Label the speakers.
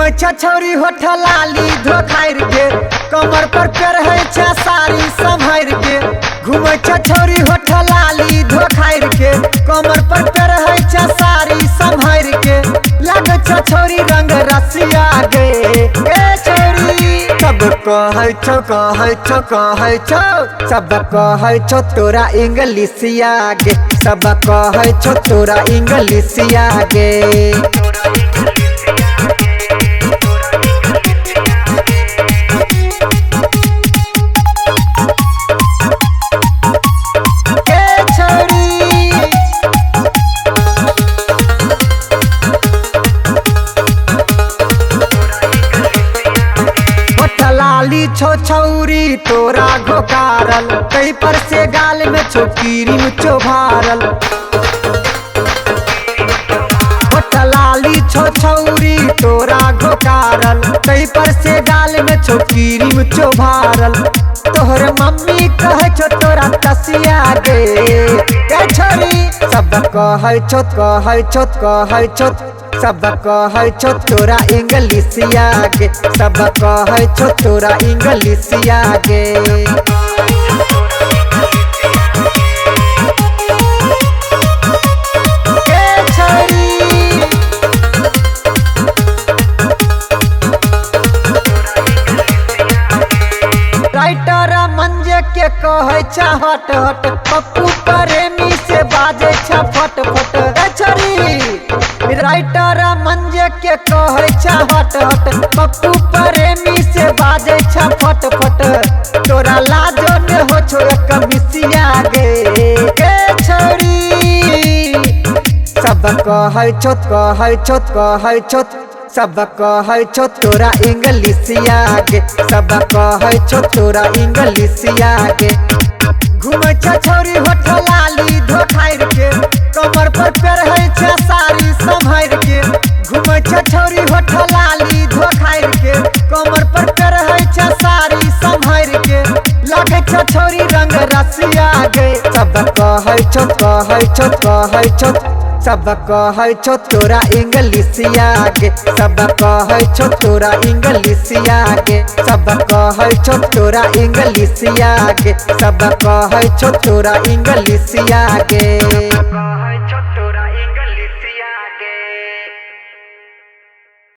Speaker 1: घूमे छछौरी होठ लाली धोखाइर के कमर पर पैर है छे सारी संभार के घूमे छछौरी होठ लाली धोखाइर के कमर पर पैर है छे सारी संभार के लागे छछौरी रंग रसिया गे ए छौरी सब कहै छौ सब कहै छौ तोरा इंग्लिशिया गे सब कहै छौ तोरा इंग्लिशिया गे लाली छो छौरी तोरा घोकारल कहीं पर से गाल में छोकीरी मुचो भारल लाली छो छौरी तोरा घोकारल कहीं पर से गाल में छोकीरी मुचो भारल तोहर मम्मी कहे छो तोरा तसिया गे छोरी सब कहे छो सब कहै छौ तोरा इंग्लिशिया गे सब कहै छौ तोरा इंग्लिशिया गे राइटर मंजे के कहै छ हट हट पप्पू प्रेमी से बाजे छ फट फट छरी राइटर मंजे के कहै छ हट हट पप्पू प्रेमी से बाजे छ फट फट तोरा लाजो ने हो छो एक मिसिया गे छरी सब कहै छो सब कहै छौ तोरा इंग्लिशिया गे सब कहै छौ तोरा इंग्लिशिया गे घूमे छछौरी होठ लाली धोखाइर के कमर पर पैर है छे सारी संभार के घूमे छछौरी होठ लाली धोखाइर के कमर पर पैर है छे सारी संभार के लागे छछौरी रंग रसिया गे सब कहै छौ सब कहै छौ तोरा इंग्लिशिया गे सब कहै छौ तोरा इंग्लिशिया गे सब कहै छौ तोरा इंग्लिशिया गे सब कहै छौ तोरा इंग्लिशिया गे।